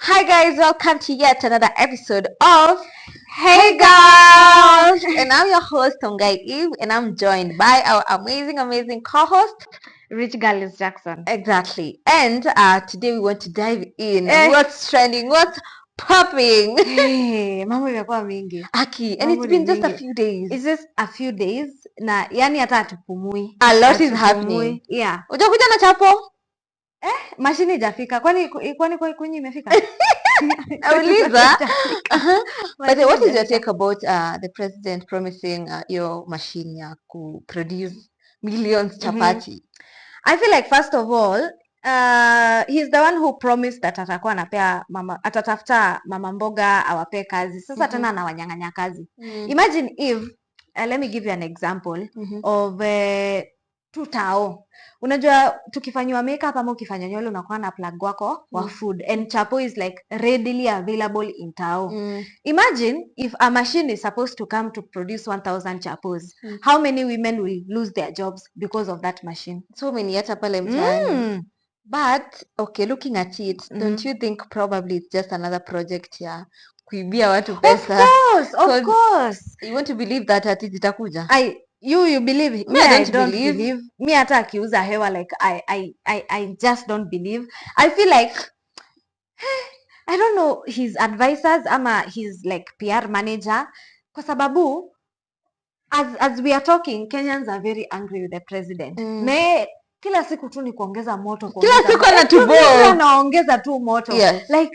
Hi guys, welcome to yet another episode of Hey Girls! And I'm your host Tongai Eve, and I'm joined by our amazing co-host. Rich Girl is Jackson. Exactly. And today we want to dive in. Eh. What's trending? What's popping? Hey, mambo imekuwa mingi. Aki, and Mambo it's ni been just a mingi. few days. It's just a few days na yani hata hatupumui. A lot is happening. Yeah. Ujakuja na chapo? Mashini ijafika. Kwani kwenye imefika? Auliza. But what is your take about the president promising your machine ya produce millions chapati? I feel like first of all, he's the one who promised that atakuwa anapea atatafuta mama mboga awapee kazi. Sasa tena anawanyang'anya kazi. Imagine if let me give you an example of tutao. Unajua tukifanywa makeup ama ukifanya nywele unakuwa na plug wako wa food, and chapo is like readily available in tao. Imagine if a machine is supposed to come to produce 1000 chapos. How many women will lose their jobs because of that machine? So many hata pale mtaani. But okay, looking at it, don't you think probably it's just another project ya kuibia watu pesa? Of course. You want to believe that ati zitakuja? You believe it? Me, I don't believe. Me hata akiuza hewa like I just don't believe. I feel like I don't know his advisors ama his like PR manager, kwa sababu as we are talking, Kenyans are very angry with the president. Kila siku tu ni kuongeza moto, kila siku anatuboo, anaongeza tu moto. Yes. Like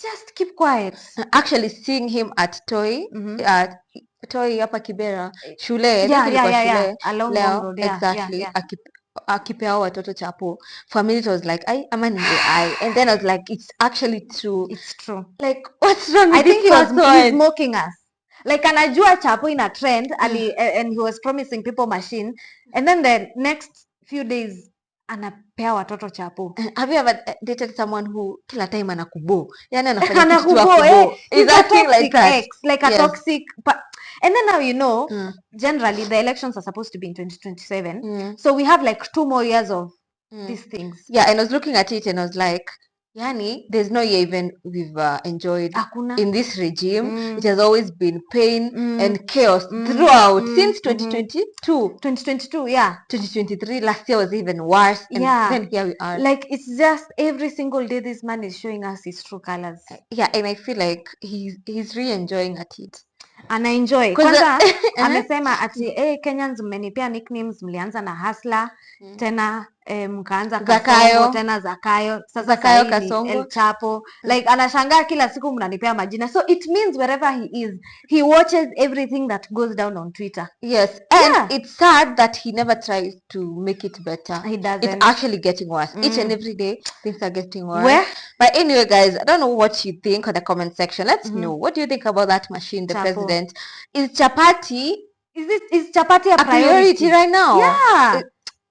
just keep quiet. Actually seeing him at Toi hapa Kibera shule, shule along leo, road, exactly. Akipea watoto chapo, for me it was like ama ni AI, and then I was like it's actually true. It's true. Like what's wrong with I think he's mocking us. Like anajua chapo ina trend and he was promising people machine, and then the next few days anapea watoto chapo. Have you ever dated someone who kila time anakubo? Yani anafanya kitu kubo. Exactly like that. Ex, like a toxic. And then now you know, generally the elections are supposed to be in 2027. So we have like 2 more years of these things. Yeah, and I was looking at it and I was like, yani, there's no year even we've enjoyed in this regime. It has always been pain and chaos throughout since 2022. 2022, yeah. 2023, last year was even worse. And then here we are. Like it's just every single day this man is showing us his true colors. Yeah, and I feel like he's really enjoying at it. Anaenjoy. Kwanza amesema ati Kenyans mmenipea nicknames, mlianza na Hustler, tena mkaanza Kasongo, tena Zakayo, sasa Zakayo Kasongo, El Chapo. Like anashangaa kila siku mnanipea majina. So it means wherever he is, he watches everything that goes down on Twitter. Yes, and it's sad that he never tries to make it better. He doesn't. It's actually getting worse. Each and every day things are getting worse. But anyway guys, I don't know what you think on the comment section. Let's know, what do you think about that machine, the president? Is chapati a priority right now? Yeah.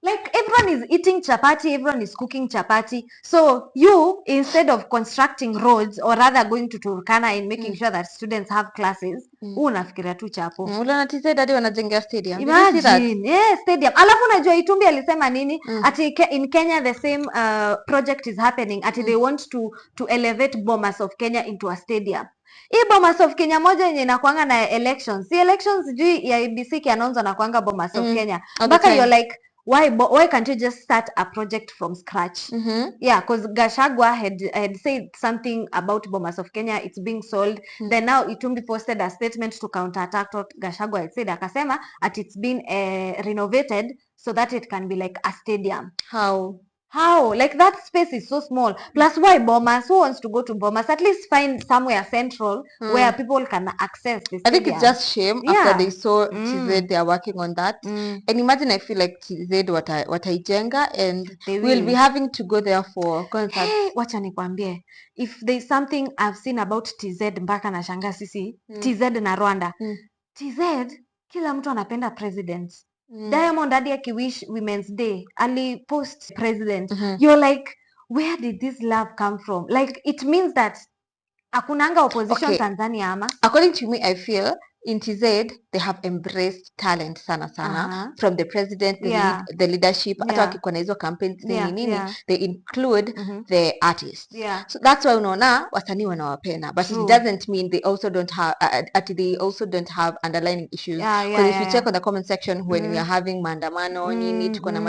Like everyone is eating chapati, everyone is cooking chapati. So you, instead of constructing roads or rather going to Turkana and making sure that students have classes, unafikiria tu chapo. Uliona TZ hadi wanajenga stadium. Imagine, stadium. Alafu unajua Itumbi alisema nini? Ati in Kenya the same project is happening. Ati they want to elevate Bomas of Kenya into a stadium. Hii Bomas of Kenya moja yenye inakuanga na elections. Si elections juu ya IEBC kianonzo na kuanga Bomas of Kenya. Mpaka you're like, why can't you just start a project from scratch? Yeah, because Gachagua had said something about Bomas of Kenya, it's being sold. Then now Itumbi posted a statement to counterattack what Gachagua had said. Akasema at it's been renovated so that it can be like a stadium. How? Like that space is so small. Plus why Bomas? Who wants to go to Bomas? At least find somewhere central where people can access the stadium. I think it's just shame after they saw TZ, they are working on that. And imagine, I feel like TZ wataijenga and we'll be having to go there for concerts. Hey, wacha nikwambie. If there's something I've seen about TZ mpaka na shanga sisi, TZ na Rwanda. TZ, kila mtu anapenda president. Diamond hadi akiwish Women's Day ali post president. You're like, where did this love come from? Like it means that hakunanga opposition Tanzania ama? According to me, I feel in TZ they have embraced talent sana from the president, the leadership, hata wakikuwa na hizo campaigns nini they include the artists. So that's why unaona wasanii wanawapenda, but it doesn't mean they also don't have they also don't have underlying issues, because if you check on the comment section when we are having maandamano nini, tuko na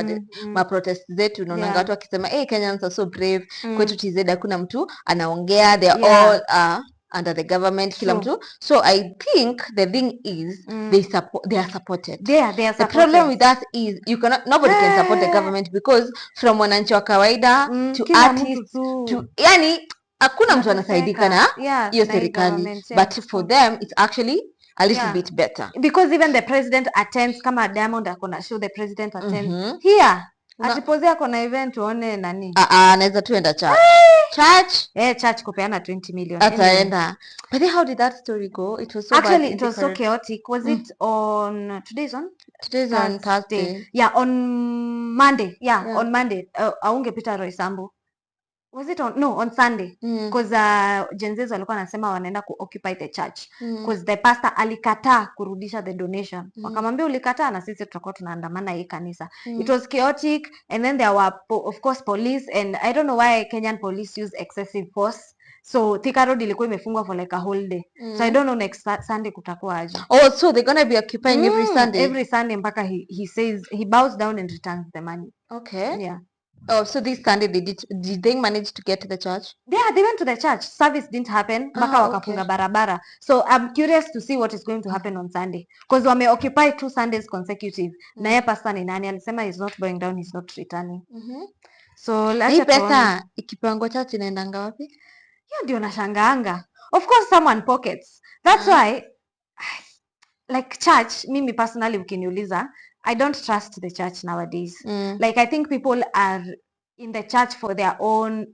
ma protest zetu, unaona watu wakisema Kenyans are so brave, kwetu TZ hakuna mtu anaongea, they are all under the government, kila mtu. So I think the thing is they are supported. They are supported. The problem with us is nobody can support the government, because from wananchi wa kawaida to artists to yani hakuna mtu anasaidika na hiyo serikali, but for them it's actually a little bit better, because even the president attends, kama Diamond akona show the president attends here. Atipozea kona event uone nani? Anaweza tuenda church kupeana 20 million. Ataenda. But then how did that story go? It was so actually bad, it was so chaotic. Was it on today's on Thursday? Yeah, on Monday. On Monday. Aungepita Roysambu. Was it on Sunday? Because Gen Z walikuwa wanasema wanaenda ku occupy the church because the pastor alikataa kurudisha the donation. Wakamwambia ulikataa na sisi tutakuwa tunaandamana hii kanisa. It was chaotic, and then there were of course police, and I don't know why Kenyan police use excessive force. So Thika Road ilikuwa imefungwa for like a whole day. So I don't know next Sunday kutakuwa aje. So they're gonna be occupying every Sunday mpaka he says he bows down and returns the money. Okay. Yeah. So this Sunday did they manage to get to the church? Yeah, they went to the church. Service didn't happen mpaka wakafunga barabara. So I'm curious to see what is going to happen on Sunday, because wame occupy 2 Sundays consecutive. Na yeye pastor ni nani alisema he's not going down, he's not returning. So hii pesa ikipangwa church inaendanga wapi? Hiyo ndio nashangaanga. Of course someone pockets. That's why like church, mimi personally ukiniuliza, I don't trust the church nowadays. Like I think people are in the church for their own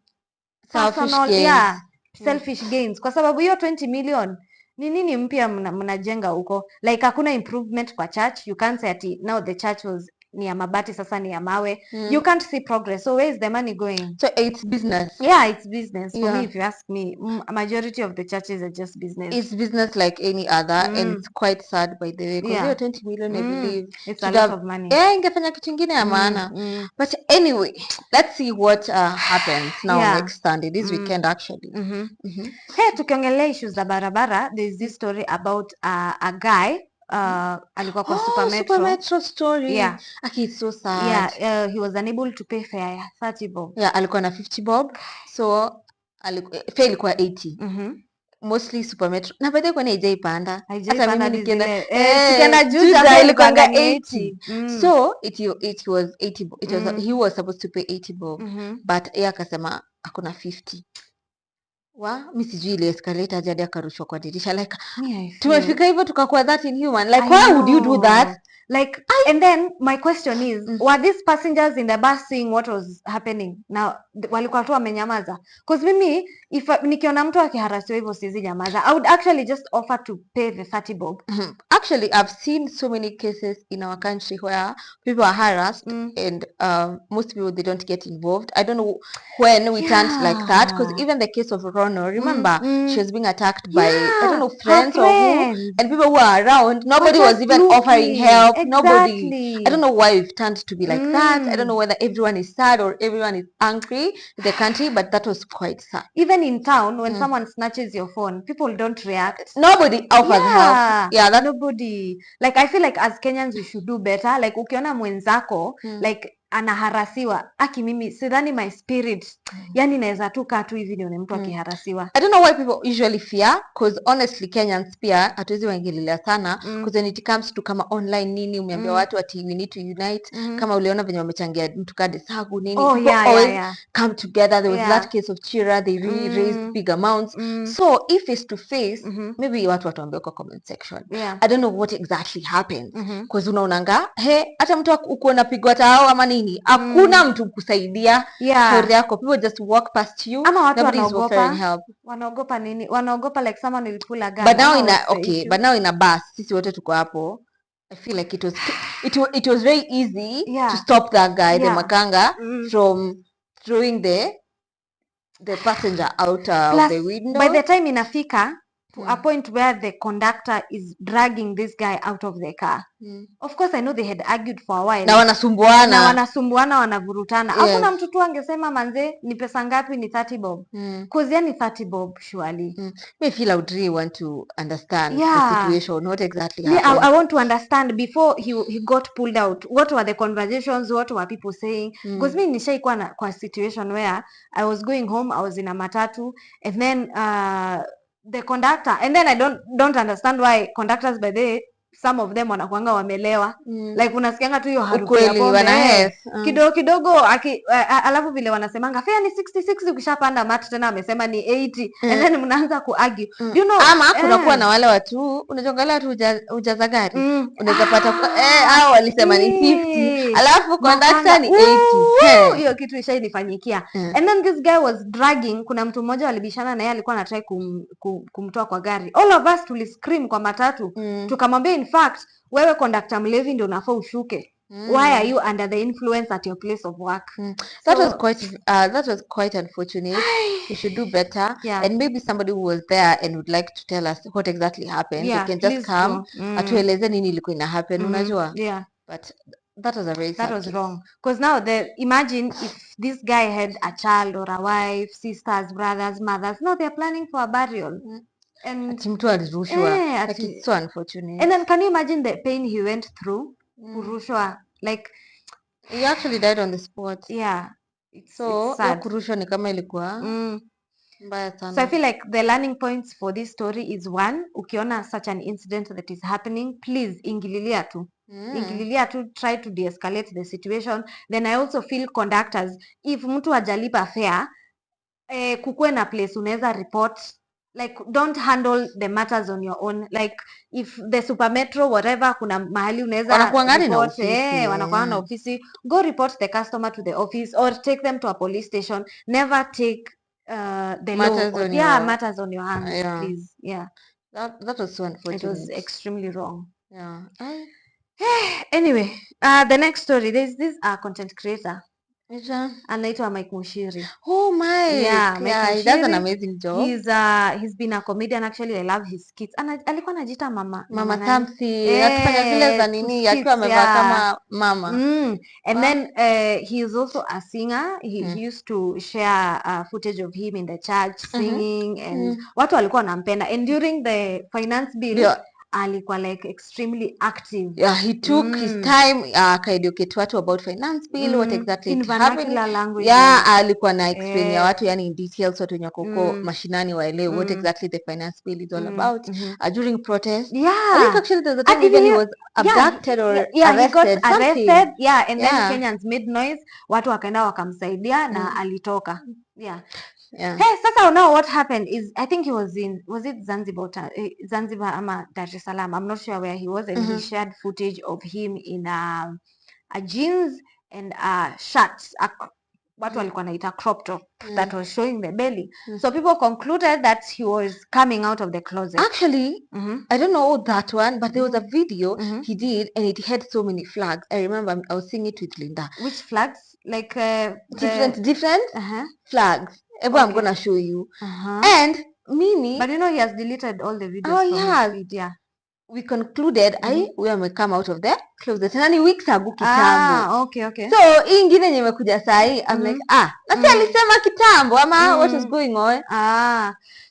selfish gains. Kwa sababu hiyo 20 million ni nini mpya mnajenga huko? Like hakuna improvement kwa church. You can't say ati now the church was ni ya mabati sasa ni ya mawe. You can't see progress. So where is the money going? So it's business. Yeah, it's business. For me, if you ask me, a majority of the churches are just business. It's business like any other, and it's quite sad by the way, because 20 million I believe it's a lot of money. Ingefanya kitu kingine ya maana. But anyway, let's see what happens now next Sunday, this weekend actually. Hey, tukiongelea issues za barabara, there's this story about a guy alikuwa kwa Super Metro story. Yeah. It's so sad. Yeah, he was unable to pay fare 30 bob. Yeah, alikuwa na 50 bob. So fare ilikuwa 80. Mostly Super Metro. Na baadaye kwa haijapanda. Hata mimi nikienda Juja ilikuwa 80. So it was 80. He was supposed to pay 80 bob. But yeye akasema hakuna 50. Mi sijui ile escalator hadi akarushwa kwa dirisha, like tumefika hivyo tukakuwa that inhuman, like why would you do that? Like and then my question is were these passengers in the bus seeing what was happening? Now walikuwa tu wamenyamaza, because mimi if nikiona mtu akiharasiwa hivyo siwezi nyamaza. I would actually just offer to pay the 30 bob. Actually I've seen so many cases in our country where people are harassed and most people they don't get involved. I don't know when we turned like that, because even the case of Rono, remember she was being attacked by I don't know friends or who, and people who are around, nobody was even offering help. Nobody. I don't know why we've turned to be like that. I don't know whether everyone is sad or everyone is angry in the country, but that was quite sad. Even in town, when someone snatches your phone, people don't react. Nobody offers help. Yeah, that's nobody. Like I feel like as Kenyans we should do better. Like ukiona mwenzako like anaharasiwa, mimi sidhani my spirit yani naweza tu kaa tu hivi nione mtu akiharasiwa. I don't know why people usually fear, because honestly Kenyans pia hatuwezi waingililia sana, because when it comes to kama online nini umeambia watu ati we need to unite. Kama uliona venye wamechangia mtu kadi sagu nini, come together. There was that case of Chira, they really raised big amounts. So if face to face, maybe watu watuambie kwa comment section. I don't know what exactly happened, because unaonanga hata mtu uko unapigwa tao ama nini, hakuna mtu kusaidia story yako. People just walk past you. Ama watu wanaogopa nini? Wanaogopa like someone will pull a gun. But now in a bus, sisi wote tuko hapo. I feel like it was very easy to stop that guy, the makanga, from throwing the passenger out of the window. By the time inafika to a point where the conductor is dragging this guy out of the car. Of course I know they had argued for a while. Na wanasumbuana wanavurutana. Hakuna mtu tu angesema manze ni pesa ngapi, ni 30 bob. Cause yani 30 bob surely. Me feel I would really want to understand the situation, what exactly happened. I want to understand before he got pulled out. What were the conversations? What were people saying? Because me nishaikuwa kwa situation where I was going home, I was in a matatu, and then the conductor, and then I don't understand why conductors by the some of them wanakuanga wamelewa. Like unasikianga tu hiyo harufu ya pombe kidogo alafu vile wanasemanga fare ni 66, ukishapanda mat tena amesema ni 80 and then mnaanza kuargue. You know, ama kunakuwa na wale watu unajongelea tu ujaza gari unaweza pata hao walisema ni 50 alafu conductor ni 80. Hiyo kitu ishainifanyikia. And then this guy was dragging. Kuna mtu mmoja walibishana na yeye, alikuwa anatry kumtoa kwa gari. All of us tuli scream kwa matatu. Tukamwambia in fact wewe conductor mlevi ndio unafaa ushuke. Why are you under the influence at your place of work? That was quite unfortunate. We should do better. And maybe somebody who was there and would like to tell us what exactly happened. They can just come atueleze nini ilikuwa ina happen, unajua. But that was a very sad was wrong. Because now imagine if this guy had a child or a wife, sisters, brothers, mothers. Now they're planning for a burial. And mtu alirushwa. It's so unfortunate. And then can you imagine the pain he went through? Kurushwa, like he actually died on the spot. It's sad. Kurushwa ni kama ilikuwa mbaya sana. So I feel like the learning points for this story is one, ukiona such an incident that is happening, please ingililia tu. Ingililia tu, try to de-escalate the situation. Then I also feel conductors, if mtu hajalipa fare, kukue na place unaweza report. Like don't handle the matters on your own. Like if the super metro whatever, kuna mahali unaweza report, wanakuanga na ofisi, go report the customer to the office or take them to a police station. Never take the matters on your hands, please. That was so unfortunate. It was extremely wrong. Anyway, the next story, there's this content creator anaitwa Mike Mushiri. Oh my. He does an amazing job. He's been a comedian. Actually I love his skits. Alikuwa anajiita mama Tamsi, akifanya zile za nini akiwa amevaa kama mama. And then he is also a singer. He used to share footage of him in the church singing and watu walikuwa wanampenda. And during the finance bill alikuwa like extremely active. He took his time akaeducate watu about finance bill, what exactly in vernacular language. Alikuwa na explain ya watu yani in details, watu wenye wako mashinani waelewe what exactly the finance bill is all about. During protest, I think actually there was a time even he was abducted or arrested. He got arrested. And then Kenyans made noise, watu wakaenda wakamsaidia na alitoka. Hey, sasa now what happened is I think he was it Zanzibar ama Dar es Salaam, I'm not sure where he was, and he shared footage of him in a jeans and a shirt, watu walikuwa naita crop top that was showing the belly. So people concluded that he was coming out of the closet. Actually, I don't know that one, but there was a video he did and it had so many flags. I remember I was seeing it with Linda. Which flags? Like different flags. I'm gonna show you. And Mimi, but you know he has deleted all the videos. From his feed, we concluded we come out of the closet nani weeks ago kitambo. Okay. So hii ingine yenye imekuja saa hii I'm like nasi alisema kitambo ama what is going on?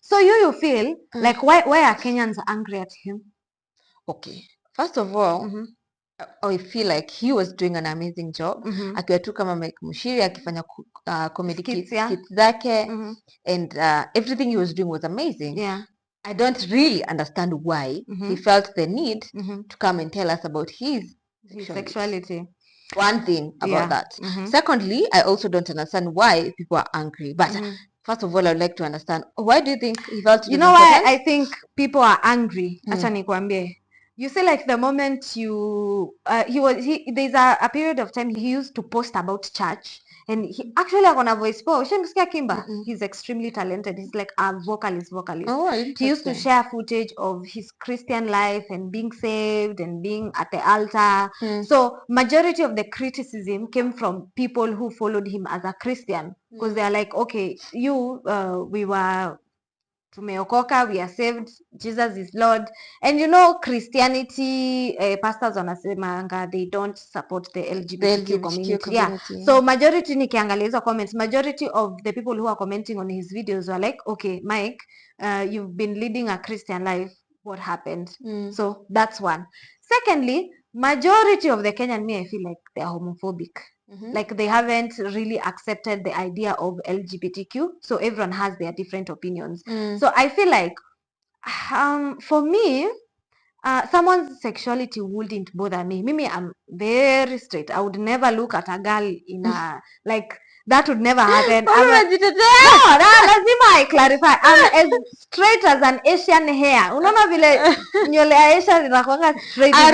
So you feel like why are Kenyans angry at him? Okay, first of all, I feel like he was doing an amazing job. Akiwa tu kama Mike Mushiri akifanya comedy skits zake and everything he was doing was amazing. I don't really understand why he felt the need to come and tell us about his sexuality. One thing about that. Secondly, I also don't understand why people are angry. But first of all, I would like to understand, why do you think he felt? You know why I think people are angry? Acha nikwambie. You say like the moment there's a period of time he used to post about church, and he actually on a voice poa. Ushamsikia Kimba? He's extremely talented. He's like a vocalist. He used to share footage of his Christian life and being saved and being at the altar. So majority of the criticism came from people who followed him as a Christian, because they're like, okay, we were tumeokoka, we are saved, Jesus is Lord. And you know Christianity, pastors wanasemanga they don't support the LGBTQ community. Yeah. So majority nikiangalia hizo comments, majority of the people who are commenting on his videos were like, okay, Mike, you've been leading a Christian life, what happened? So that's one. Secondly, majority of the Kenyan, me, I feel like they're homophobic. Like they haven't really accepted the idea of LGBTQ, so everyone has their different opinions. So I feel like for me, someone's sexuality wouldn't bother me. Mimi, I'm very straight. I would never look at a girl in a like that would never happen. No, lazima I clarify. I'm as straight as an Asian hair. Unaona vile nywele ya Asia zinakuanga straight. A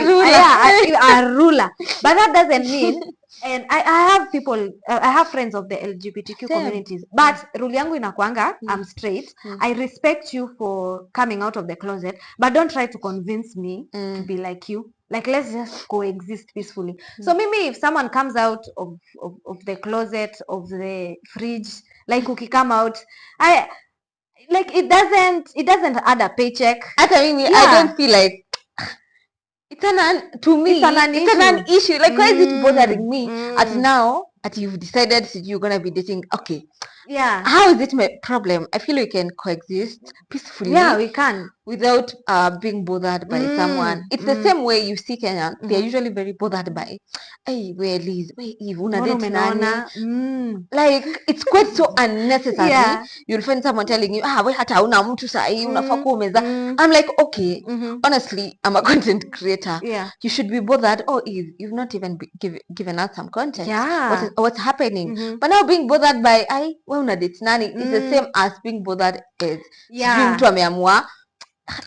ruler. But that doesn't mean. And I have people, I have friends of the LGBTQ communities, but rule yangu inakuanga, I'm straight. I respect you for coming out of the closet, but don't try to convince me to be like you. Like, let's just coexist peacefully. So maybe if someone comes out of the closet, of the fridge, like cookie come out, it doesn't add a paycheck. I don't feel like it's an issue. Like, why is it bothering me at now that you've decided you're gonna be dating? Okay, yeah, how is it my problem? I feel we can coexist peacefully. Yeah, we can, without being bothered by someone. It's the same way you see Kenyan. They're usually very bothered by, hey, where Liz, where Eve, una date nani? Like, it's quite so unnecessary. Yeah. You'll find someone telling you, we hata una mtu sahi, unafaa kuwa umeza. I'm like, okay, honestly, I'm a content creator. Yeah. You should be bothered. Oh, Eve, you've not even given us some content. Yeah. What's happening? But now being bothered by, we una date nani, is the same as being bothered as mtu ameamua.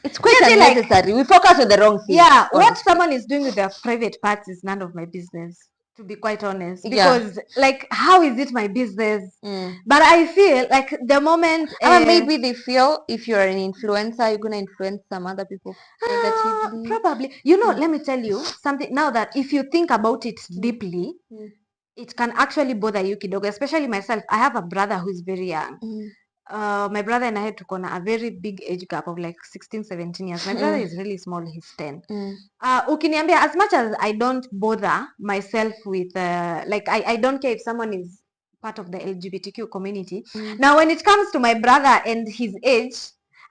It's quite unnecessary. We focus on the wrong thing. Yeah, what someone is doing with their private parts is none of my business, to be quite honest. Because, like, how is it my business? But I feel like the moment... maybe they feel if you're an influencer, you're going to influence some other people negatively. Probably. You know, let me tell you something. Now that if you think about it deeply, it can actually bother you kidogo. Especially myself. I have a brother who is very young. My brother and I had to corner a very big age gap of like 16, 17 years. My brother is really small, he's 10. Ukiniambia, as much as I don't bother myself with like I don't care if someone is part of the LGBTQ community. Now when it comes to my brother and his age,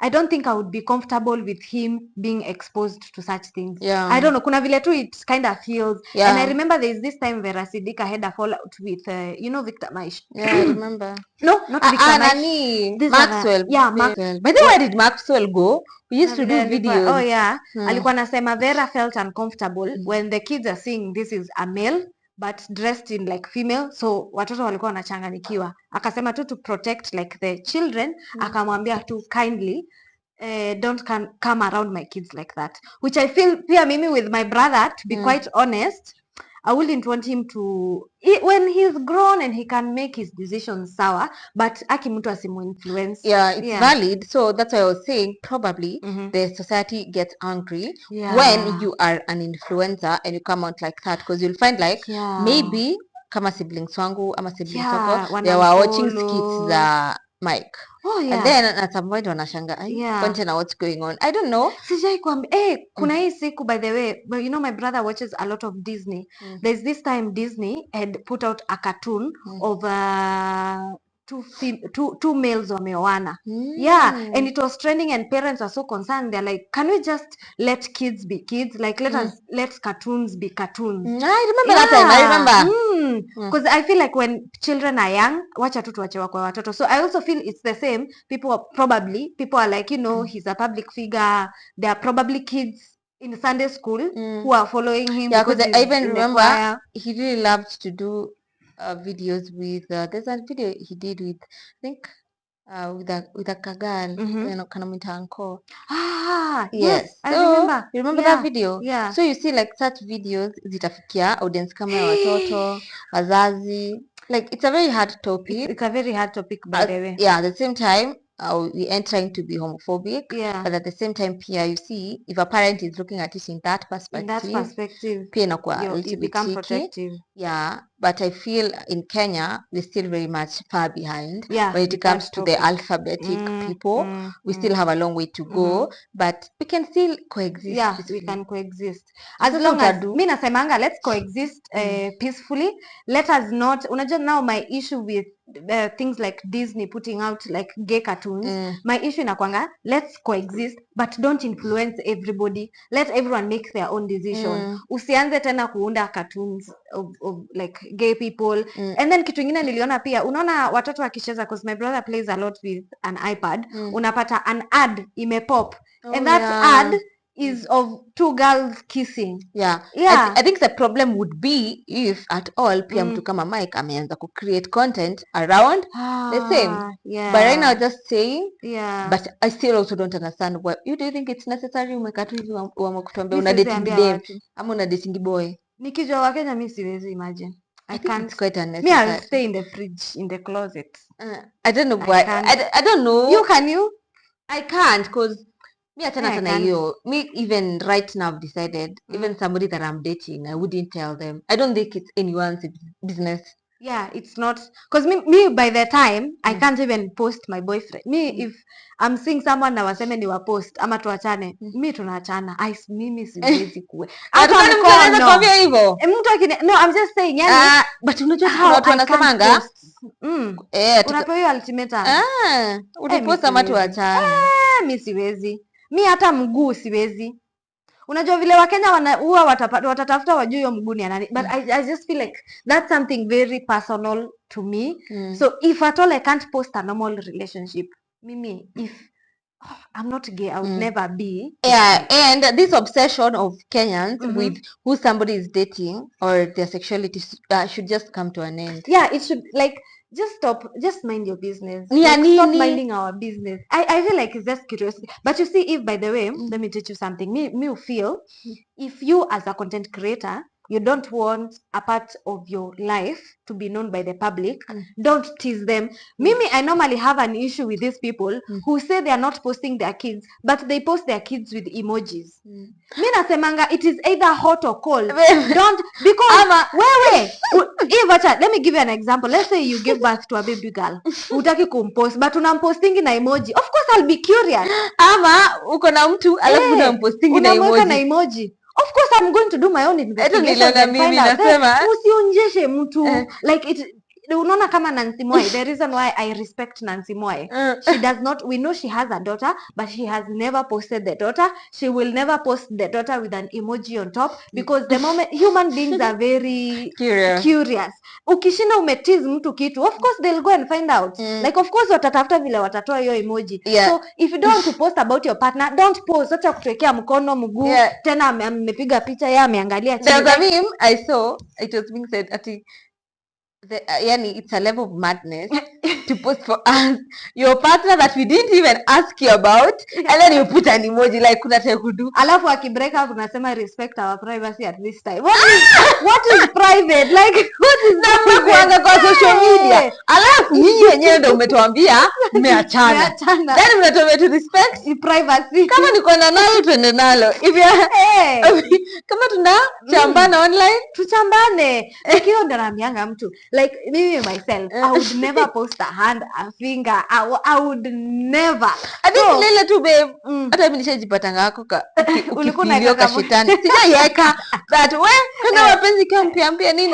I don't think I would be comfortable with him being exposed to such things. Yeah. I don't know. Kuna vile tu it kind of feels. Yeah. And I remember there's this time Vera Sidika had a fallout with, Victor Maish. Yeah, I remember. No, not Victor Maish. Maxwell. Yeah, Maxwell. By the way, where did Maxwell go? We used to do videos. Oh, yeah. Alikuwa nasema Vera felt uncomfortable when the kids are seeing this is a male but dressed in like female, so watoto walikuwa wanachanganikiwa. Akasema tu to protect like the children, akamwambia tu kindly don't come around my kids like that, which I feel pia mimi with my brother, to be quite honest, I wouldn't want him to, when he's grown and he can make his decisions sawa, but aki mtu asimu influence. Yeah, it's valid. So that's why I was saying probably the society gets angry when you are an influencer and you come out like that, because you'll find like maybe kama siblings wangu ama siblings wako, they were watching skits za Mike. Oh, yeah. And then at some point wanashanga, content, what's going on? I don't know. Sijai kuambia, kuna hii siku, by the way, but you know my brother watches a lot of Disney. There's this time Disney had put out a cartoon of two males wameoana. Yeah, and it was trending and parents are so concerned. They're like, can we just let kids be kids? Like, let cartoons be cartoons. I remember that time. I remember. Because I feel like when children are young, wacha tu tuache wakwe watoto. So I also feel it's the same. People are like, he's a public figure. There are probably kids in Sunday school who are following him. Yeah, because I even remember he really loved to do videos with there's a video he did with, I think, with a kagal, kanamwita anko. Yes, I so, remember. You remember that video? Yeah. So you see like such videos zitafikia audience kama ya watoto, wazazi. Like, it's a very hard topic. It's a very hard topic, by the way. Yeah, at the same time, we ain't trying to be homophobic, but at the same time pia you see if a parent is looking at it in that perspective pia inakuwa a little bit tricky. Yeah, but I feel in Kenya we're still very much far behind when it comes to the alphabetic people. We still have a long way to go, but we can still coexist. Yeah, we can coexist as long as mi nasemanga let's coexist peacefully. Let us not, unajua now my issue with things like Disney putting out like gay cartoons, my issue inakwanga let's coexist but don't influence everybody, let everyone make their own decision. Usianze tena kuunda cartoons of like gay people. And then kitu ingine niliona pia, unaona watoto wakicheza, because my brother plays a lot with an iPad, unapata an ad imepop and that ad is of two girls kissing. I think the problem would be if at all pia mtu kama Mike ameanza ku create content around the same. But right now just saying, but I still also don't understand why you do think it's necessary umeka tu hivi wa kutuambia una dating dem ama una dating boy. Nikijua wa Kenya mimi siwezi imagine. I can't. It's quite unnecessary. Me I'll stay in the fridge, in the closet. I don't know why. I don't know. You can you? I can't because me atana hiyo. Me even right now I've decided even somebody that I'm dating I wouldn't tell them. I don't think it's anyone's business. Yeah, it's not, because me by the time I can't even post my boyfriend. Me if I'm seeing someone na waseme ni wa post ama tuachane, mi tunaachana. Mimi siwezi kuwe. Hata mkono kwambia hivyo. Mtu akini, no, I'm just saying yani but unajua watu wanasemanga unapewa hiyo ultimatum. Unaposta watu waachane. Mi siwezi. Mi hata mguu siwezi. Unajua vile Wakenya huwa watatafuta wajue hiyo mguu ni ya nani, but I just feel like that's something very personal to me. So if at all I can't post a normal relationship, mimi if I'm not gay, I would never be. Yeah, and this obsession of Kenyans with who somebody is dating or their sexuality should just come to an end. Yeah, it should, like, just stop, just mind your business. Stop minding our business. I feel like it's just curiosity. But you see, if by the way, let me teach you something. Me feel if you as a content creator, you don't want a part of your life to be known by the public, don't tease them. Mimi, I normally have an issue with these people who say they are not posting their kids, but they post their kids with emojis. Mi nasemanga, it is either hot or cold. Don't, because let me give you an example. Let's say you give birth to a baby girl. Utaki kumpost, but unampostingi na emoji. Of course I'll be curious. Ama uko na mtu alafu unampostingi na emoji. Of course I'm going to do my own investigation and find out. Usionjeshe mtu like it. Unaona kama Nancy Moi, the reason why I respect Nancy Moi, she does not, we know she has a daughter, but she has never posted the daughter. She will never post the daughter with an emoji on top, because the moment human beings are very curious. Ukishinda umetease mtu kitu, of course they'll go and find out. Like of course watatafuta vile watatoa hiyo emoji. So if you don't want to post about your partner, don't post. Acha kutuwekea mkono mguu, tena amepiga picha yeye ameangalia chini. There's a meme I saw, it was being said ati yani it's a level of madness to post for us your partner that we didn't even ask you about, and then you put an emoji like kuna try kudu, alafu akibreak up unasema respect our privacy at this time. What is private? Like what is that kuanga kwa social media, alafu nyinyi wenyewe ndio umetuambia mmeachana, then mnatuambia to respect privacy. Kama niko na nayo twende nalo, if kama tunachambana online tuchambane. Hiyo ndio naambianga mtu, like me myself, I would never post a hand, a finger. I would never. I think lele tu babe, hata mimi nishajipatanga hako ulikuwa na shetani. Sijaiweka that way. Kuna mapenzi kama mpya nini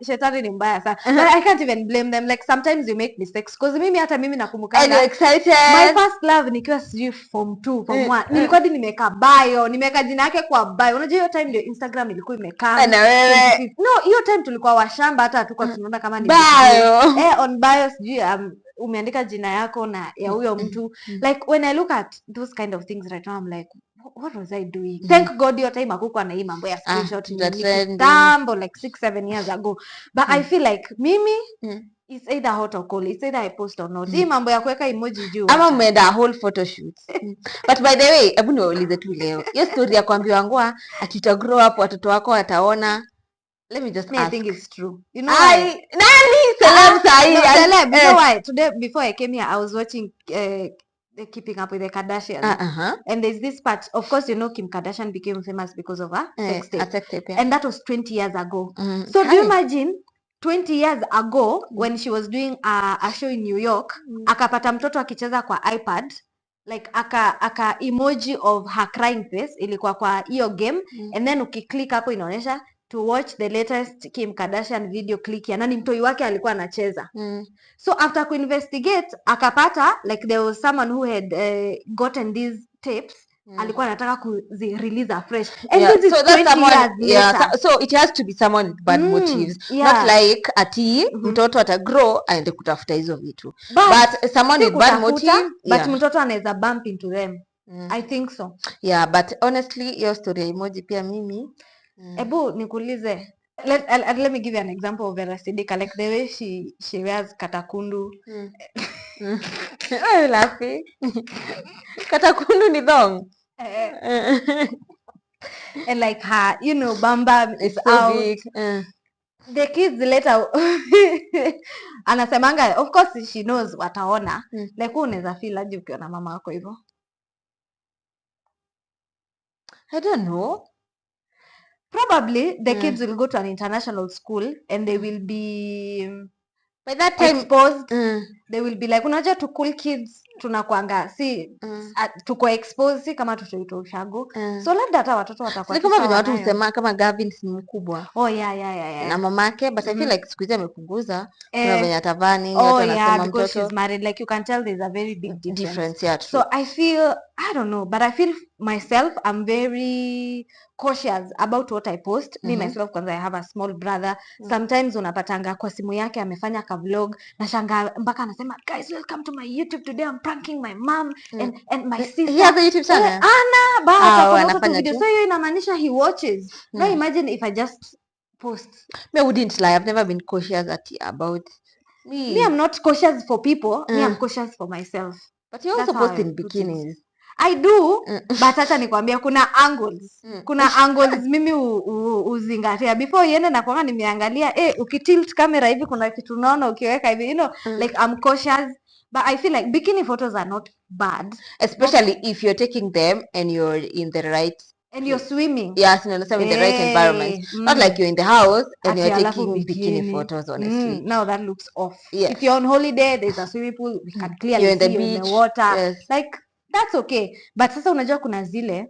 shetani ni mbaya sana. But I can't even blame them. Like sometimes you make mistakes, because mimi hata mimi nakumbuka excited. My first love nikiwa sijui form 2 form 1 nilikuwa nimeka bio, nimeka jina yake kwa bio. Unajua hiyo time ndio Instagram ilikuwa imekaa. Na wewe no, hiyo time tulikuwa washamba, hata hatukuwa tunaona kama ni bio. On bio sijui umeandika jina yako na ya huyo mtu. Like when I look at those kind of things right now, I'm like, what was I doing? Thank God your time hakukuwa na hii mambo ya screenshot tambo like 6-7 years ago. But I feel like mimi it's either hot or cold. It's either I post or not. Hii mambo ya kuweka emoji juu ama umeenda a whole photo shoot. But by the way, hebu niwaulize tu leo, hiyo story ya kuambiwa ngwa ati uta grow up watoto wako wataona let me just I ask. think it's true. You know why? Celeb. You know why? Today, before I came here, I was watching Keeping Up with the Kardashians. And there's this part, of course, you know, Kim Kardashian became famous because of a sex tape. And that was 20 years ago. So do you imagine 20 years ago when she was doing a show in New York, akapata mtoto akicheza kwa iPad, like aka emoji of her crying face ilikuwa kwa hiyo game, and then ukiklik hapo inaonyesha to watch the latest Kim Kardashian video, click ya nani mtoi wake alikuwa anacheza. So after kuinvestigate akapata like there was someone who had gotten these tapes, alikuwa anataka kuzi-release afresh. And this is 20 years later. So it has to be someone with bad motives. Not like ati mtoto ata grow aende kutafuta hizo vitu. But someone with bad motive. But mtoto anaweza bump into them. I think so. Yeah, but honestly, your story emoji pia mimi. Ebu nikuulize. Let me give you an example of Vera Sidika, like the way she wears katakundu. Why are you laughing? Katakundu ni thong. And like her, you know, bamba is so out. Big. The kids later anasemanga, of course she knows wataona. Like unaweza feel aje ukiona mama wako hivyo? I don't know. Probably the kids will go to an international school and they will be by that time exposed. They will be like, unajua to cool kids tunakuanga si tuko exposed si kama tutoito ushago. So labda hata watoto watakuwa si kama vile watu husema kama Gavin si mkubwa. Yeah. Na mamake, but I feel like siku hizi amepunguza. Kuna venye atavani, watu wanasema mtoto. Because she's married, like you can tell there's a very big difference. Yeah, true. So I feel, I don't know, but I feel myself, I'm very cautious about what I post. Me myself, kwanza I have a small brother. Sometimes unapatanga kwa simu yake amefanya ka vlog na shanga mpaka anasema, guys, welcome to my YouTube. Today I'm pranking my mom and my sister. He has a YouTube channel. Anafanya video. So hiyo inamaanisha he watches. Now imagine if I just post. Me wouldn't lie. I've never been cautious about me. Me, I'm not cautious for people. Me, I'm cautious for myself. But you also post in bikinis. I do, but hata nikwambia kuna angles. Kuna angles mimi uzingatia. Before iende na kwanga nimeangalia, ukitilt camera hivi kuna kitu unaona ukiweka hivi, you know, like I'm cautious. But I feel like bikini photos are not bad. Especially if you're taking them and you're in the right... And you're swimming. Yes, in the right environment. Not like you're in the house and you're taking bikini photos, honestly. Now that looks off. Yes. If you're on holiday, there's a swimming pool, we can clearly you're in the see beach, you in the water. Yes. Like, that's okay. But sasa unajua kuna zile,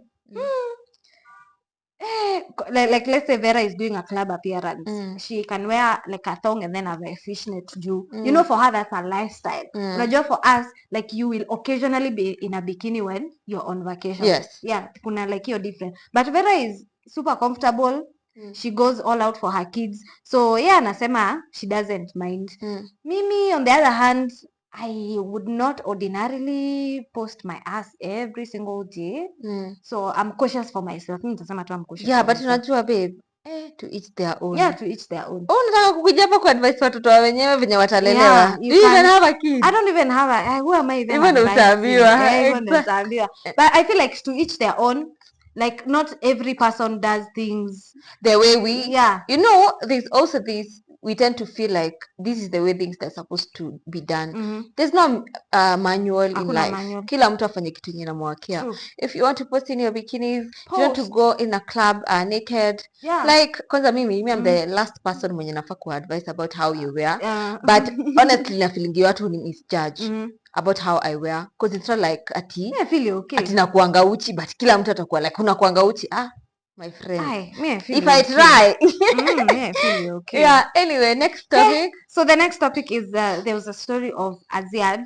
like let's say Vera is doing a club appearance. She can wear like a thong and then have a fishnet juu. You know, for her that's a lifestyle. Unajua for us, like you will occasionally be in a bikini when you're on vacation. Yes. Yeah, kuna like you're different. But Vera is super comfortable. She goes all out for her kids. So yeah, anasema she doesn't mind. Mimi on the other hand, I would not ordinarily post my ass every single day. So I'm cautious for myself. Nitasema tu I'm cautious. Yeah, but unajua babe, to each their own. Yeah, to each their own. Unataka kukuja hapa kwa advice watoto wa wenyewe venye watalelewa. Do you even have a kid? I don't even have a, who am I even? Even utaambiwa. But I feel like to each their own. Like not every person does things the way we. Yeah. You know, there's also this, we tend to feel like this is the way things are supposed to be done. There's no manual in life. Kila mtu afanye kitu yenye namwakia. If you want to post in your bikinis, if you want to go in a club naked. Yeah. Like, kwanza mimi I'm the last person mwenye nafaa ku advise about how you wear. But honestly, na feeling watu ni misjudge about how I wear. Because it's not like ati. I feel okay. Ati nakuanga uchi, but kila mtu atakuwa like unakuanga uchi. My friend. I feel if I try. I feel okay. Yeah, anyway, next topic. So the next topic is there was a story of Aziad.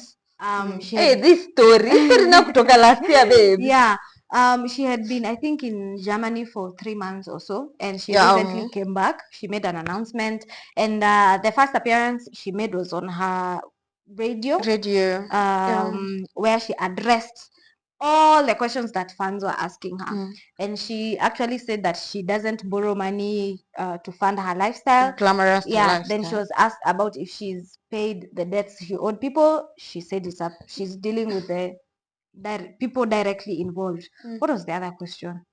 This story na kutoka last year, babe. Yeah. She had been, I think, in Germany for 3 months or so, and she recently came back. She made an announcement, and the first appearance she made was on her radio. Where she addressed all the questions that fans were asking her. And she actually said that she doesn't borrow money to fund her lifestyle. Glamorous lifestyle. Then she was asked about if she's paid the debts she owed people. She said it's up. She's dealing with the people directly involved. What was the other question?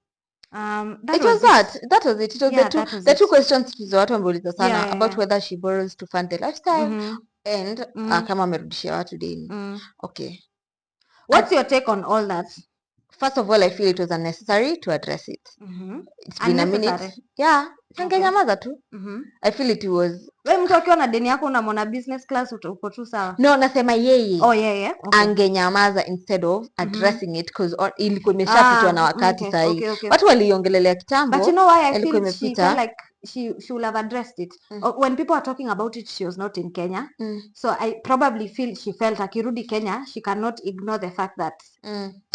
That was it. It was the two questions watu wameuliza sana about whether she borrows to fund the lifestyle and kama amerudishia watu deni. Okay. What's your take on all that? First of all, I feel it was unnecessary to address it. It's been a minute. Yeah. Angenyamaza tu. I feel it was. Wewe mtu akiwa na deni yako unamwona business class uko tu sawa. No, nasema yeye. Oh yeah. Okay. Angenyamaza instead of addressing it because ilikuwa imeshapitwa na wakati sahi. Watu waliongelelea kitambo. But you know why I feel she felt like she would have addressed it. When people are talking about it, she was not in Kenya. So I probably feel she felt akirudi Kenya, she cannot ignore the fact that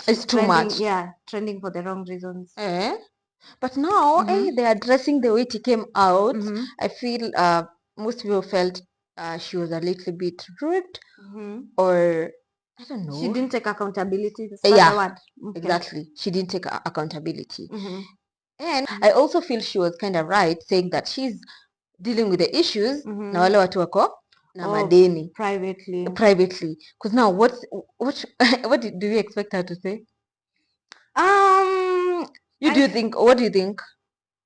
it's too much. Yeah, trending for the wrong reasons. But now they're addressing the way it came out. I feel most people felt she was a little bit rude or I don't know. She didn't take accountability. Exactly. She didn't take accountability. And I also feel she was kind of right saying that she's dealing with the issues na wale watu wako na madeni privately. Because now what do you expect her to say? What do you think?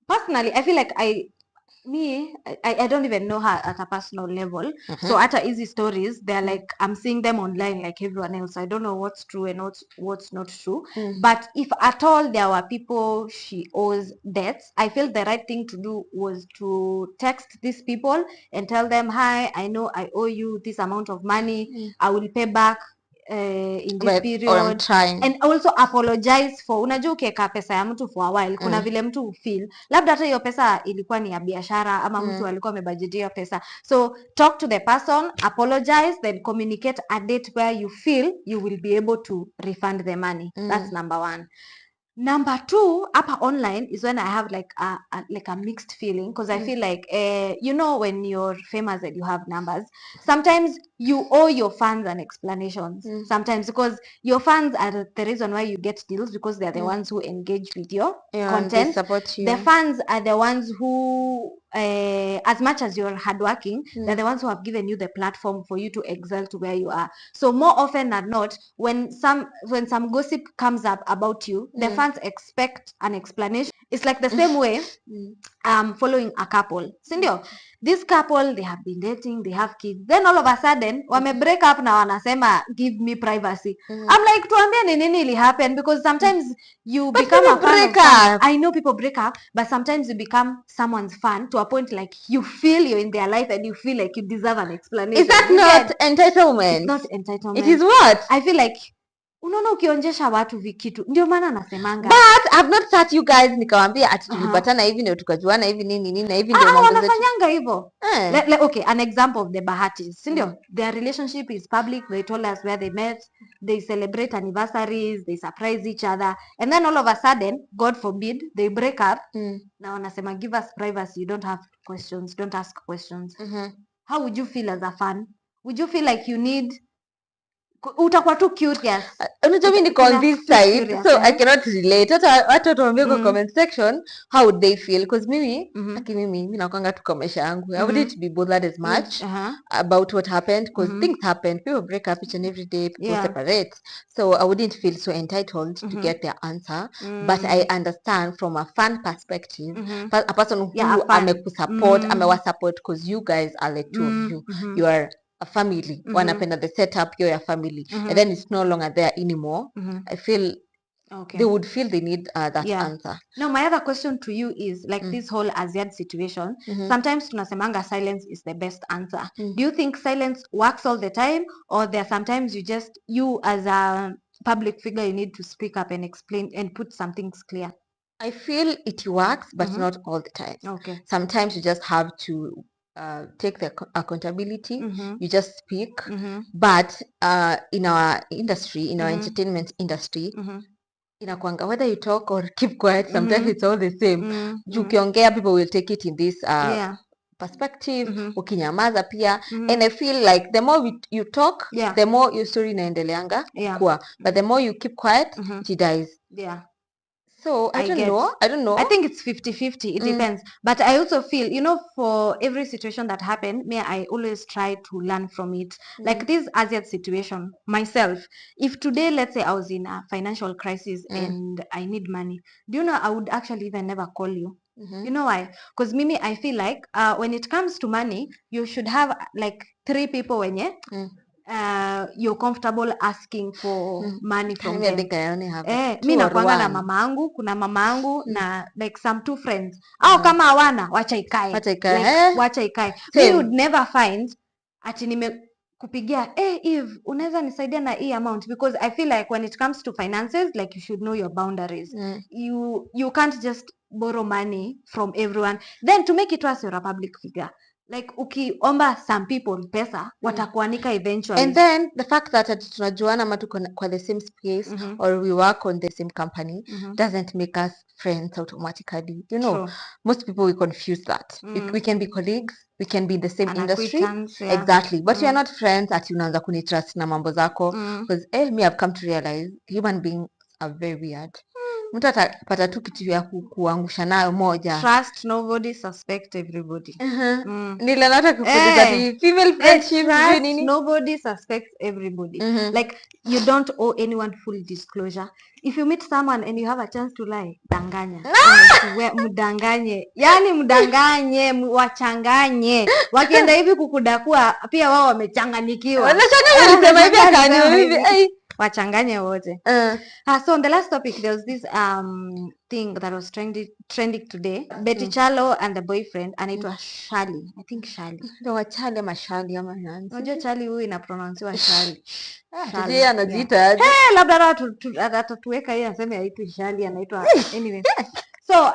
Personally, I feel like I don't even know her at a personal level. So at easy stories, they're like, I'm seeing them online like everyone else. I don't know what's true and what's not true. But if at all there were people she owes debts, I feel the right thing to do was to text these people and tell them, hi, I know I owe you this amount of money. I will pay back in this period, and also apologize for, unajua ukiweka pesa ya mtu for a while kuna vile mtu feel labda hata hiyo pesa ilikuwa ni ya biashara ama mtu alikuwa amebudgetia pesa, so talk to the person, apologize, then communicate a date where you feel you will be able to refund the money. That's number one. Number two, hapa online is when I have like a mixed feeling, because I feel like you know, when you're famous and you have numbers, sometimes you owe your fans an explanation. Sometimes because your fans are the reason why you get deals, because they're the ones who engage with your content. They support you. The fans are the ones who as much as you're hardworking, they're the ones who have given you the platform for you to excel to where you are. So more often than not, when some gossip comes up about you, the fans expect an explanation. It's like the same way following a couple. Sindio? This couple, they have been dating, they have kids. Then all of a sudden, wame break up na wanasema, give me privacy. I'm like, tuambia ni nini ili happen? Because sometimes you become a fan. I know people break up, but sometimes you become someone's fan to a point like you feel you're in their life and you feel like you deserve an explanation. Is that not entitlement? It's not entitlement. It is what? I feel like unaona ukionjesha watu vikitu, ndio maana nasemanga. But I've not sat you guys nikawambia ati tulipatana hivi ndio tukajuana hivi nini na hivi ndio mambo zetu. Wanafanyanga hivyo. Okay, an example of the Bahatis. Sindio? Their relationship is public. They told us where they met. They celebrate anniversaries. They surprise each other. And then all of a sudden, God forbid, they break up. Na wanasema, give us privacy. You don't have questions. Don't ask questions. How would you feel as a fan? Would you feel like you need... utakuwa tu curious. Unajua mimi niko on this side, so I cannot relate. Hata tuambie kwa comment section how would they feel, because mimi mimi nakwanga tu kwa maisha yangu. I wouldn't be bothered as much about what happened, because things happen. People break up each and every day, people separate. So I wouldn't feel so entitled to get their answer. But I understand from a fan perspective, a person who amekusupport, amewasupport, because you guys are like two of you. You are a family, wanapenda the setup, you're a family, and then it's no longer there anymore. I feel they would feel they need that answer. Now, my other question to you is like this whole Aziad situation. Sometimes tunasemanga silence is the best answer. Do you think silence works all the time, or there are sometimes you as a public figure, you need to speak up and explain and put some things clear? I feel it works, but not all the time. Okay. Sometimes you just have to take the accountability. You just speak. But in our industry, in our entertainment industry, inakwanga whether you talk or keep quiet, sometimes it's all the same. Ukiongea, people will take it in this perspective. Ukinyamaza pia. And I feel like the more you talk, the more your story inaendeleanga kuwa. But the more you keep quiet, she dies. So I don't know. I think it's 50-50. It depends. But I also feel, for every situation that happened, I always try to learn from it. Like this Aziad situation, myself, if today, let's say I was in a financial crisis and I need money, do you know, I would actually even never call you. You know why? Because Mimi, I feel like when it comes to money, you should have like 3 people when you're comfortable asking for money from them. I think I only have mi nakuanga na mama angu, kuna mama angu na like some 2 friends au kama hawana wacha ikae, wacha ikae. We would never find ati nimekupigia Eve unaweza nisaidia na hii amount, because I feel like when it comes to finances, like you should know your boundaries. You can't just borrow money from everyone, then to make it worse, you're a public figure. Like ukiomba some people pesa watakuanika eventually. And then the fact that tunajuana ama tuko kwa the same space or we work on the same company doesn't make us friends automatically. True. Most people we confuse that. We can be colleagues, we can be in the same industry. Yeah. Exactly. But we are not friends ati unaanza kunitrust na mambo zako. Because me I've come to realize human beings are very weird. Mtu atapata tu kitu ya kuangusha nayo moja. Trust nobody, suspect everybody. Nila nata kupoteza ni female friendship. Trust nobody, suspect everybody. Like you don't owe anyone full disclosure. If you meet someone and you have a chance to lie, danganya. Mdanganye. Yani mdanganye, wachanganye. Wakienda hivi kukudakua, pia wao wamechanganyikiwa. Wanachanganya walisema hivi akani hivi. Wachanganye wote. So on the last topic, there was this thing that was trending today. Betty Chalo and the boyfriend anaitwa Shali. I think Shali. Ndio wachale ama Shali ama nani? Unajua Shali huyu inapronouncewa Shali. Yeye anajiita. Labda atatuweka yeye aseme haitwi Shali, anaitwa anyway. So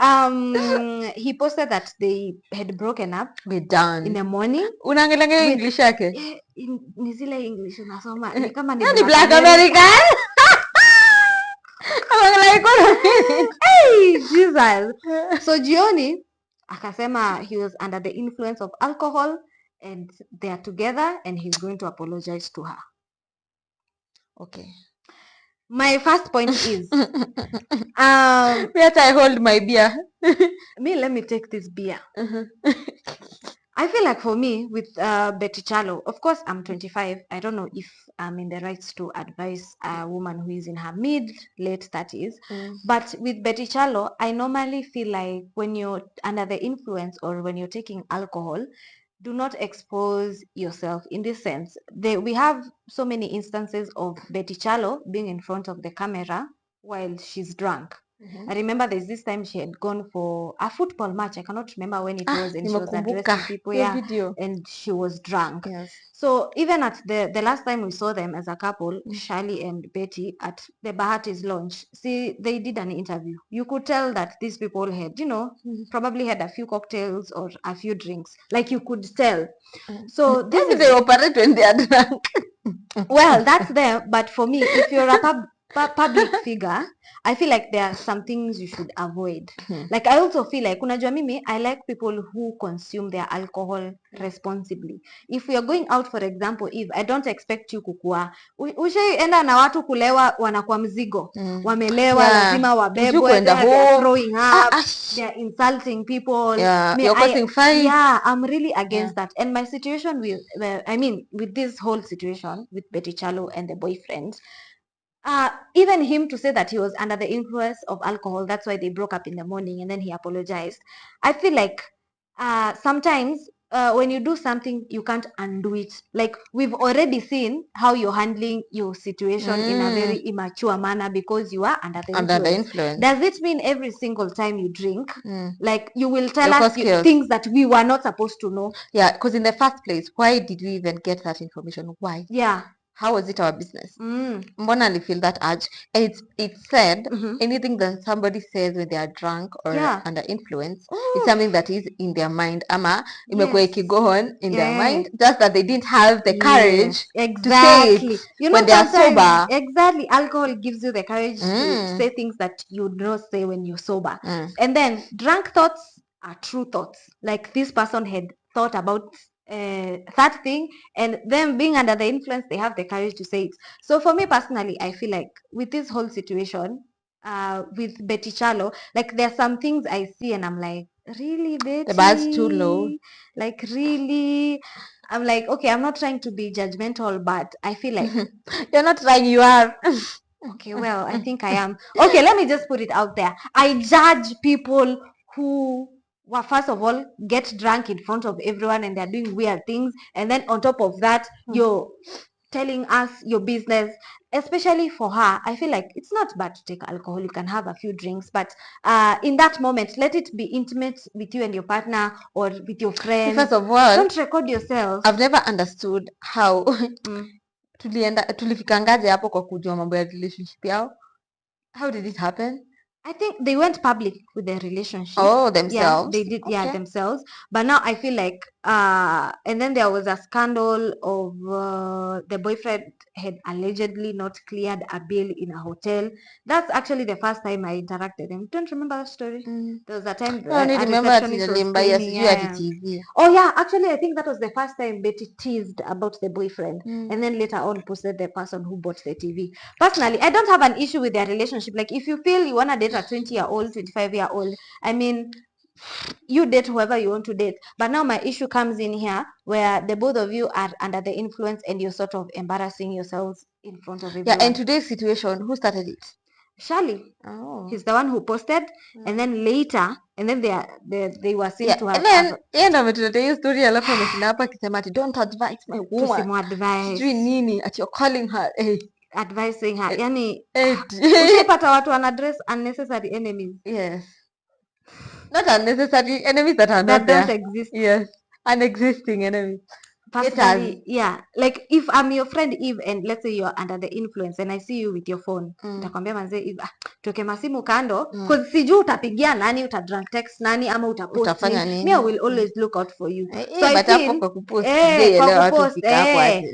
he posted that they had broken up. We're done. In the morning. Unaangalia English yake? Ni zile English unasoma ni kama ni Black American. Hey, Jesus. So jioni akasema he was under the influence of alcohol and they are together and he's going to apologize to her. Okay. My first point is where I hold my beer. Let me take this beer. I feel like for me with Betty Chalo, of course I'm 25. I don't know if I'm in the rights to advise a woman who is in her late 30s. But with Betty Chalo, I normally feel like when you're under the influence or when you're taking alcohol, do not expose yourself. In this sense, we have so many instances of Betty Chalo being in front of the camera while she's drunk. I remember there's this time she had gone for a football match. I cannot remember when it was, and she was addressing people, and she was drunk. Yes. So even at the last time we saw them as a couple, Shali and Betty at the Bahati's launch, they did an interview. You could tell that these people had, probably had a few cocktails or a few drinks. Like you could tell. So they operate when they are drunk. Well, that's there. But for me, if you're a public figure, I feel like there are some things you should avoid. Like I also feel like unajua mimi, I like people who consume their alcohol responsibly. If we are going out, for example, if I don't expect you kukua ushaenda na watu kulewa wanakuwa mzigo, wamelewa, lazima wabebwe, they're throwing up, they're insulting people, you're causing fight. I'm really against that. And my situation with this whole situation with Betty Chalo and the boyfriend, even him to say that he was under the influence of alcohol, that's why they broke up in the morning and then he apologized. I feel like sometimes when you do something, you can't undo it. Like we've already seen how you're handling your situation in a very immature manner because you are under the influence. Does it mean every single time you drink, like you will tell us things that we were not supposed to know? Yeah, because in the first place, why did we even get that information? Why? Yeah. How was it our business? Mbona I feel that urge? And it's said anything that somebody says when they are drunk or under influence is something that is in their mind. Ama imekuwa ikigo on in their mind, just that they didn't have the courage to say it when they are sober. Exactly. Alcohol gives you the courage to say things that you would not say when you're sober. And then drunk thoughts are true thoughts. Like this person had thought about that thing, and them being under the influence, they have the courage to say it. So for me personally, I feel like with this whole situation, with Betty Chalo, like there are some things I see and I'm like, really, Betty? The bar's too low. Like, really? I'm like, okay, I'm not trying to be judgmental, but I feel like you're not trying, you are. okay, well, I think I am. Okay, let me just put it out there. I judge people who, well, first of all, get drunk in front of everyone and they're doing weird things, and then on top of that, you're telling us your business. Especially for her, I feel like it's not bad to take alcohol. You can have a few drinks, but in that moment, let it be intimate with you and your partner or with your friends. First of all, don't record yourself. I've never understood how tulifikangaje hapo kwa kujua mambo ya relationship yao. How did it happen? I think they went public with their relationship. Oh, themselves. Yeah, they did. Okay. Yeah, themselves. But now I feel like, and then there was a scandal of the boyfriend had allegedly not cleared a bill in a hotel. That's actually the first time I interacted. And don't remember that story? There was a time. No, I remember TV. Oh yeah, actually I think that was the first time Betty teased about the boyfriend, and then later on posted the person who bought the TV. Personally, I don't have an issue with their relationship. Like if you feel you wanna date a 20-year-old, 25-year-old, I mean, you date whoever you want to date. But now my issue comes in here where the both of you are under the influence and you're sort of embarrassing yourselves in front of everyone. Yeah, in today's situation, who started it? Charlie. Oh. He's the one who posted, and then later, and then they were seen to have. And then ametuletea story alafu ameshinda hapa akisema ati don't advise my woman. Tusimuadvise. Sijui nini ati you're calling her advising her. Yani ushapata watu wana address unnecessary enemies. Yes. Not unnecessary enemies that are not don't exist. Yes. Unexisting enemies. Personally, yeah, like if I'm your friend Eve and let's say you're under the influence and I see you with your phone, nitakwambia manze Eve, toke masimu kando, cause sijui utapigia nani, utadrunk text nani ama utapost nini. Me I will always look out for you. So I feel kwa kupost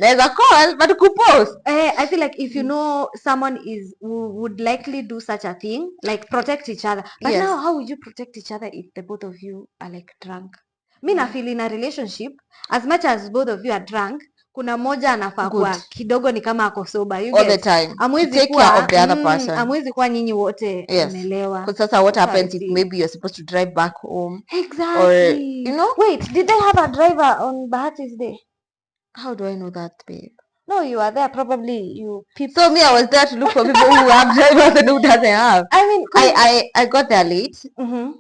there's a call but kupost. I feel like if you know someone would likely do such a thing, like protect each other. But now how would you protect each other if the both of you are like drunk? Mi na feel in a relationship, as much as both of you are drunk, kuna moja anafaa kuwa kidogo ni kama ako sober. All the time. Amwezi kuwa, care of the other person. Amwezi kuwa nyinyi wote mmelewa. Because sasa what happens if maybe you're supposed to drive back home? Exactly. Or, you know? Wait, did they have a driver on Bahati's day? How do I know that, babe? No, you are there. Probably you people. So me, I was there to look for people who have drivers and who doesn't have. I mean, I got there late.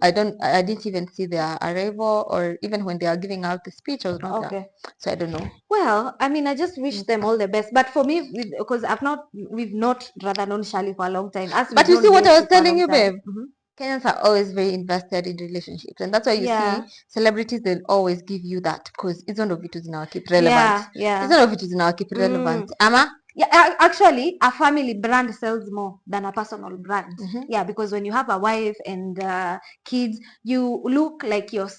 I didn't even see their arrival, or even when they are giving out the speech, I was not there. So I don't know. Well, I mean, I just wish them all the best. But for me, because we've not rather known Charlie for a long time. But you see what I was telling you, babe. Kenyans are always very invested in relationships, and that's why you see celebrities, they'll always give you that because it's one of it is now keep relevant. It's one of it is now keep relevant. Ama? Yeah, actually, a family brand sells more than a personal brand. Yeah, because when you have a wife and kids, you look like you're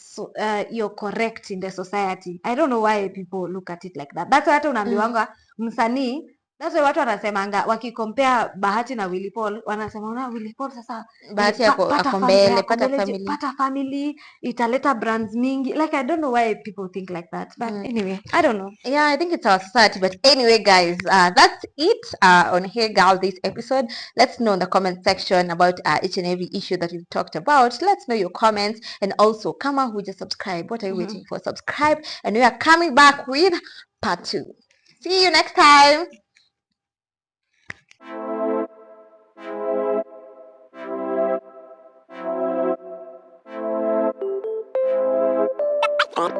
correct in the society. I don't know why people look at it like that. That's why hata unaambiwanga msanii. That's why watu wanasemanga wakicompare Bahati na Willy Paul, wanasema una Willy Paul sasa Bahati ako mbele, pata family, italeta brands mingi. Like I don't know why people think like that. But anyway, I don't know. Yeah, I think it's our society. But anyway, guys, that's it on Hey Girl this episode. Let's know in the comment section about each and every issue that we've talked about. Let's know your comments, and also kama who just subscribe. What are you waiting for? Subscribe, and we are coming back with part 2. See you next time. One.